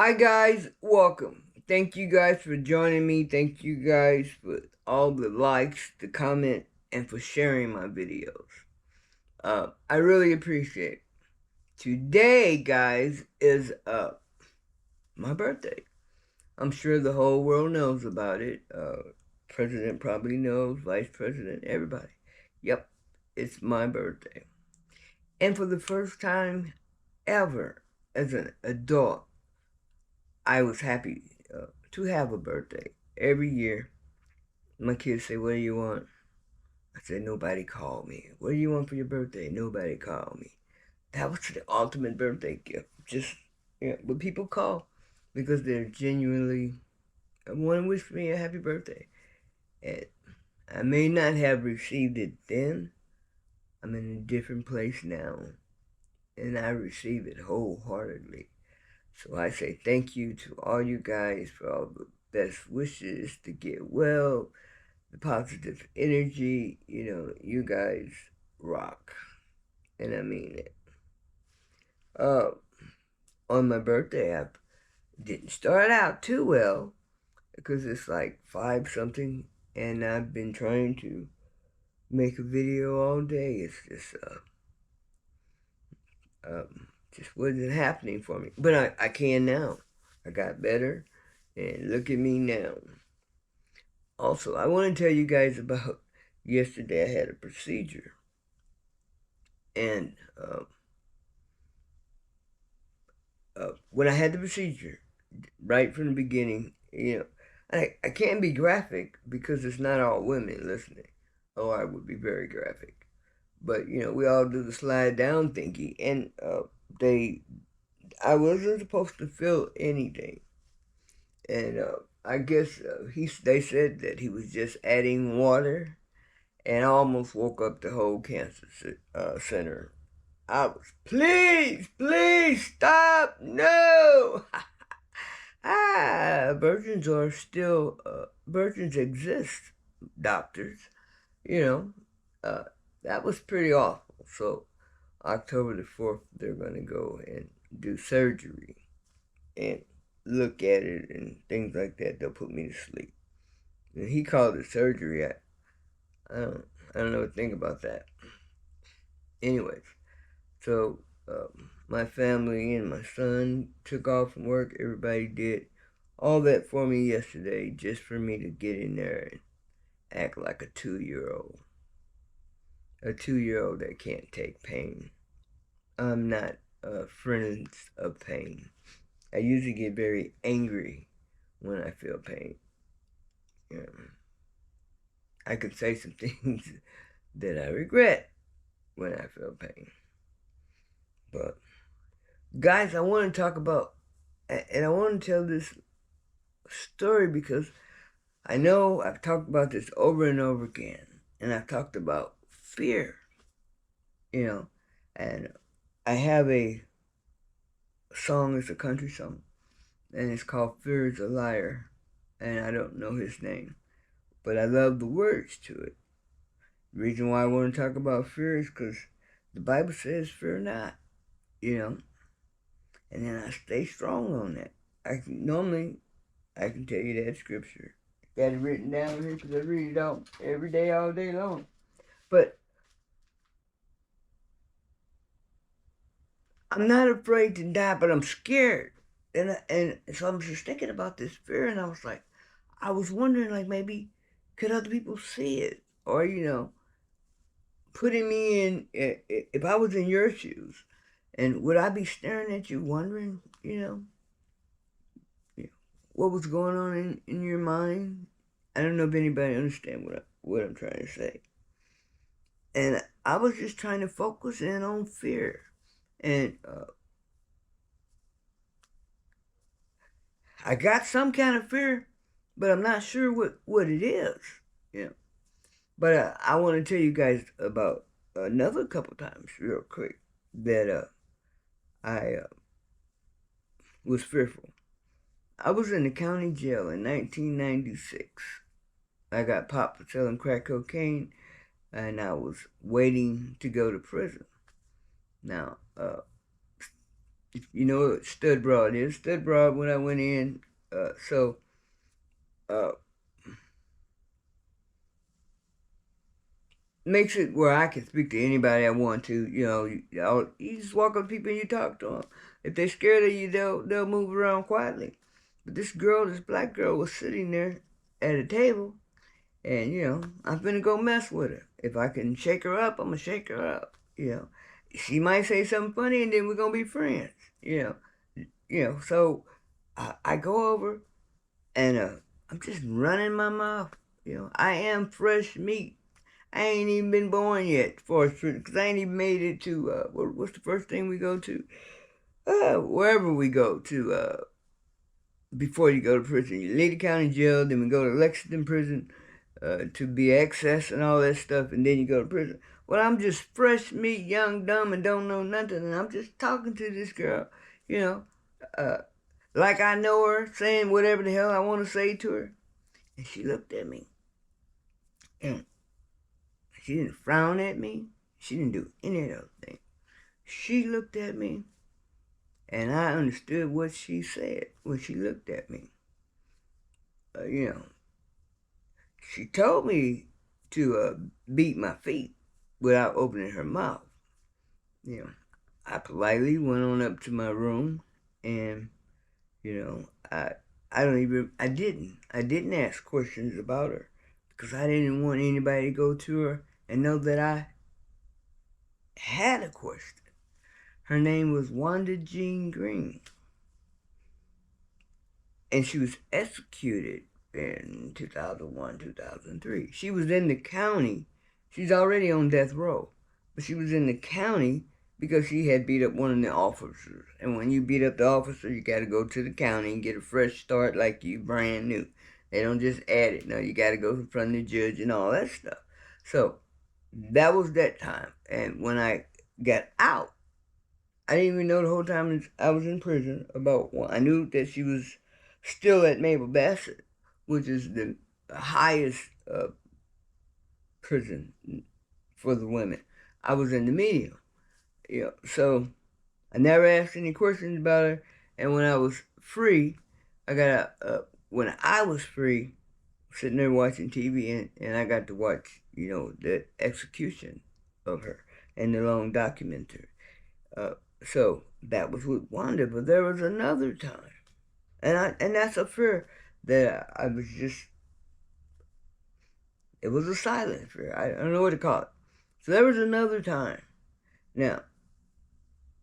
Hi guys, welcome. Thank you guys for joining me. Thank you guys for all the likes, the comment, and for sharing my videos. I really appreciate it. Today, guys, is my birthday. I'm sure the whole world knows about it. President probably knows, Vice President, everybody. Yep, it's my birthday. And for the first time ever as an adult, I was happy to have a birthday. Every year, my kids say, "What do you want?" I said, "Nobody called me." "What do you want for your birthday?" "Nobody called me." That was the ultimate birthday gift. Just, but people call because they're genuinely want to wish me a happy birthday. And I may not have received it then. I'm in a different place now, and I receive it wholeheartedly. So I say thank you to all you guys for all the best wishes to get well, the positive energy. You guys rock. And I mean it. Uh, on my birthday, I didn't start out too well because it's like 5 something, and I've been trying to make a video all day. It's just wasn't happening for me. But I can now. I got better, and look at me now. Also, I want to tell you guys about yesterday. I had a procedure, and when I had the procedure, right from the beginning, I can't be graphic because it's not all women listening. Oh, I would be very graphic. But, we all do the slide down thingy, and I wasn't supposed to feel anything. And I guess they said that he was just adding water, and I almost woke up the whole cancer center. I was, please stop, no. Virgins exist, doctors, you know. Uh, that was pretty awful. So October the 4th, they're going to go and do surgery and look at it and things like that. They'll put me to sleep. And he called it surgery. I don't, I don't know what to think about that. Anyways, so my family and my son took off from work. Everybody did all that for me yesterday just for me to get in there and act like a 2-year old. A 2-year old that can't take pain. I'm not a friend of pain. I usually get very angry when I feel pain. Yeah. I could say some things that I regret when I feel pain. But guys, I want to talk about, and I want to tell this story because I know I've talked about this over and over again, and I've talked about fear, and I have a song, it's a country song, and it's called Fear is a Liar, and I don't know his name, but I love the words to it. The reason why I want to talk about fear is because the Bible says, fear not, and then I stay strong on that. I can tell you that scripture. Got it written down here because I read it all every day, all day long. But I'm not afraid to die, but I'm scared. And so I'm just thinking about this fear, and I was wondering, like, maybe could other people see it? Or, putting me in, if I was in your shoes, and would I be staring at you wondering, what was going on in your mind? I don't know if anybody understand what I'm trying to say. And I was just trying to focus in on fear. And I got some kind of fear, but I'm not sure what it is. Yeah. But I want to tell you guys about another couple times, real quick, that I was fearful. I was in the county jail in 1996. I got popped for selling crack cocaine, and I was waiting to go to prison. Now, If you know what Stud Broad is. Stud Broad, when I went in, uh, makes it where I can speak to anybody I want to. You just walk up to people and you talk to them. If they're scared of you, they'll move around quietly. But this black girl, was sitting there at a table, and I'm finna go mess with her. If I can shake her up, I'm gonna shake her up. She might say something funny, and then we're gonna be friends. So I go over, and I'm just running my mouth. I am fresh meat. I ain't even been born yet, because I ain't even made it to, what's the first thing we go to? Wherever we go to, before you go to prison. You leave the county jail, then we go to Lexington prison, to be access and all that stuff, and then you go to prison. Well, I'm just fresh meat, young, dumb, and don't know nothing, and I'm just talking to this girl, you know, uh, like I know her, saying whatever the hell I want to say to her. And she looked at me, and she didn't frown at me. She didn't do any of those things. She looked at me, and I understood what she said when she looked at me. She told me to beat my feet without opening her mouth. I politely went on up to my room, and I didn't ask questions about her, because I didn't want anybody to go to her and know that I had a question. Her name was Wanda Jean Green, and she was executed in 2001, 2003. She was in the county. She's already on death row, but she was in the county because she had beat up one of the officers. And when you beat up the officer, you got to go to the county and get a fresh start like you brand new. They don't just add it. No, you got to go in front of the judge and all that stuff. So that was that time. And when I got out, I didn't even know the whole time I was in prison. I knew that she was still at Mabel Bassett, which is the highest prison for the women. I was in the medium. So I never asked any questions about her. And when I was free, when I was free, sitting there watching TV, and I got to watch, the execution of her and the long documentary. So that was with Wanda, but there was another time, and that's a fear that I was just. It was a silent fear. I don't know what to call it. So there was another time. Now,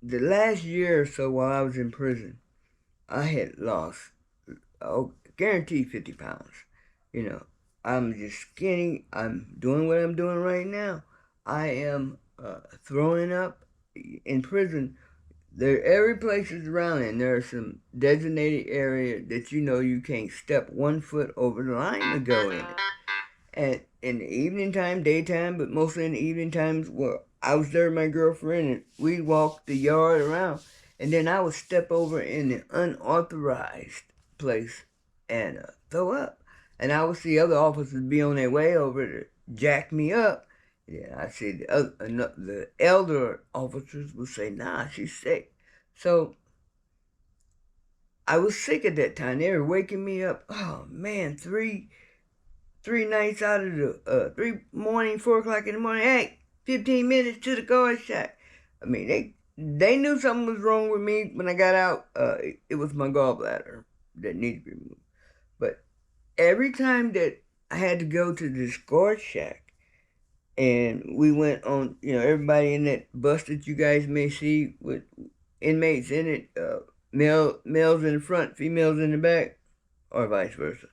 the last year or so while I was in prison, I had lost, guaranteed 50 pounds. I'm just skinny. I'm doing what I'm doing right now. I am throwing up in prison. Every place is around, and there are some designated area that you can't step 1 foot over the line to go in it. And in the evening time, daytime, but mostly in the evening times, well, I was there with my girlfriend, and we'd walk the yard around, and then I would step over in the unauthorized place and throw up. And I would see other officers be on their way over to jack me up. Yeah, I see the elder officers would say, "Nah, she's sick." So I was sick at that time. They were waking me up. Oh man, three nights out of the 4 o'clock in the morning. Hey, 15 minutes to the guard shack. I mean, they knew something was wrong with me when I got out. It was my gallbladder that needed to be removed. But every time that I had to go to this guard shack, and we went on, everybody in that bus that you guys may see with inmates in it, males in the front, females in the back, or vice versa.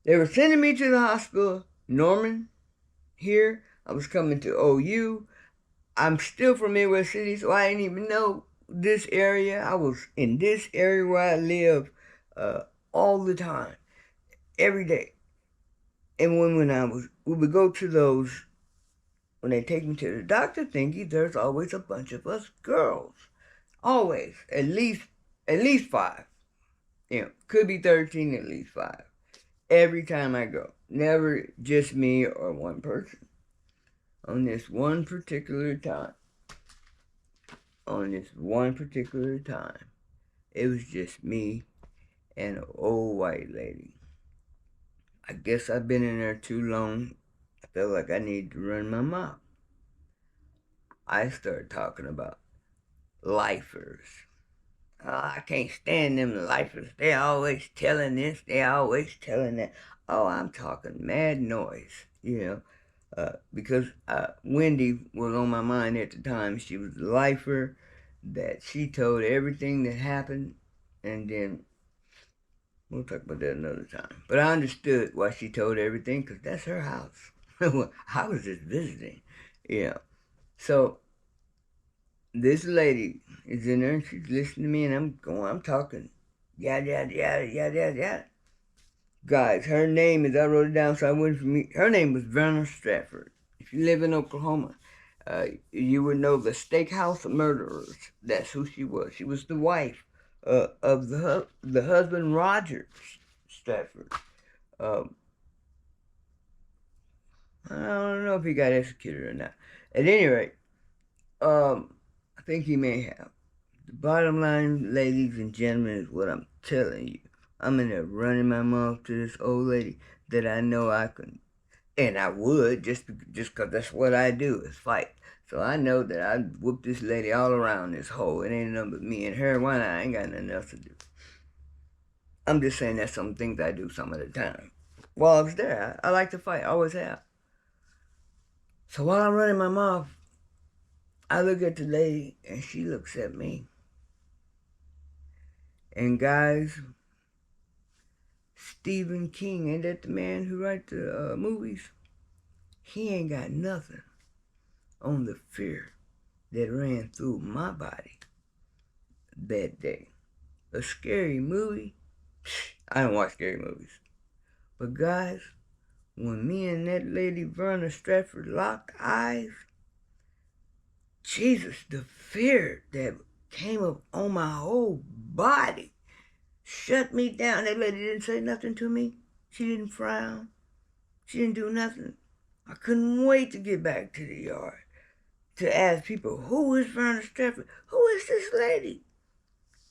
They were sending me to the hospital, Norman, here. I was coming to OU. I'm still from Midwest City, so I didn't even know this area. I was in this area where I live all the time, every day. And when we would go to those, when they take me to the doctor thingy, there's always a bunch of us girls. Always. At least 5. Could be 13, at least 5. Every time I go. Never just me or one person. On this one particular time, on this one particular time. It was just me and an old white lady. I guess I've been in there too long. I felt like I needed to run my mouth. I started talking about lifers. Oh, I can't stand them lifers. They always telling this, they always telling that. Oh, I'm talking mad noise, because Wendy was on my mind at the time. She was a lifer that she told everything that happened, and then we'll talk about that another time. But I understood why she told everything, because that's her house. I was just visiting, So this lady is in there and she's listening to me, and I'm talking, yada, yada, yada, yada, yada, yada. Guys, her name is, I wrote it down so I wouldn't forget. Her name was Verna Stratford. If you live in Oklahoma, you would know the Steakhouse Murderers. That's who she was. She was the wife of the husband, Roger Stratford. Um, I don't know if he got executed or not. At any rate, I think he may have. The bottom line, ladies and gentlemen, is what I'm telling you. I'm in there running my mouth to this old lady that I know I can, and I would just because that's what I do is fight. So I know that I whoop this lady all around this hole. It ain't nothing but me and her. Why not? I ain't got nothing else to do. I'm just saying that's some things I do some of the time. While I was there, I like to fight. I always have. So while I'm running my mouth, I look at the lady and she looks at me. And guys, Stephen King, ain't that the man who writes the movies? He ain't got nothing on the fear that ran through my body that day. A scary movie? I don't watch scary movies. But guys, when me and that lady Verna Stratford locked eyes, Jesus, the fear that came up on my whole body shut me down. That lady didn't say nothing to me. She didn't frown. She didn't do nothing. I couldn't wait to get back to the yard to ask people, who is Verna Stratford? Who is this lady?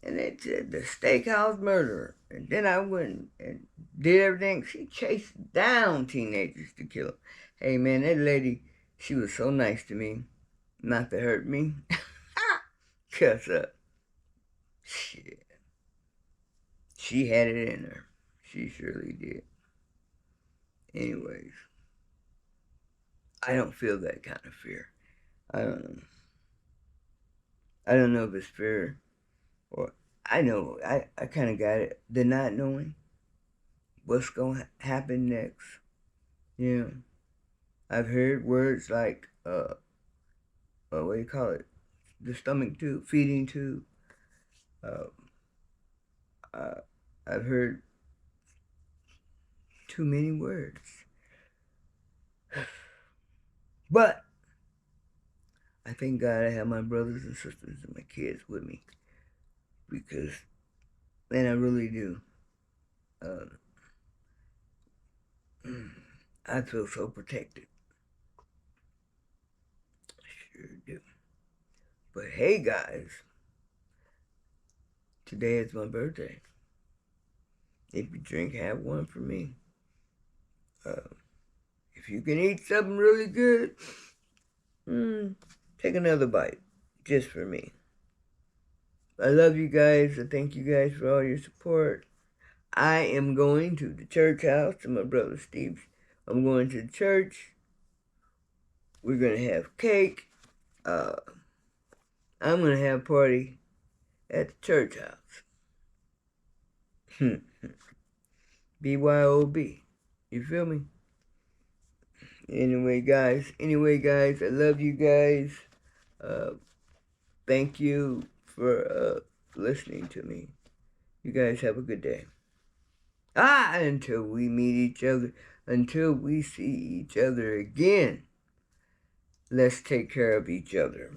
And they said, the Steakhouse Murderer. And then I went and did everything. She chased down teenagers to kill them. Hey, man, that lady, she was so nice to me. Not to hurt me. Cuss up. Shit. She had it in her. She surely did. Anyways, I don't feel that kind of fear. I don't know. I don't know if it's fear or I know. I kind of got it. The not knowing what's going to happen next. I've heard words like, what do you call it? The stomach tube, feeding tube. I've heard too many words. But I thank God I have my brothers and sisters and my kids with me. Because, and I really do. I feel so protected. Sure do. But hey guys, today is my birthday. If you drink, have one for me. If you can eat something really good, take another bite, just for me. I love you guys. I thank you guys for all your support. I am going to the church house to my brother Steve's. I'm going to the church. We're going to have cake. I'm going to have a party at the church house. BYOB. You feel me? Anyway, guys, I love you guys. Thank you for listening to me. You guys have a good day. Until we meet each other, until we see each other again, let's take care of each other.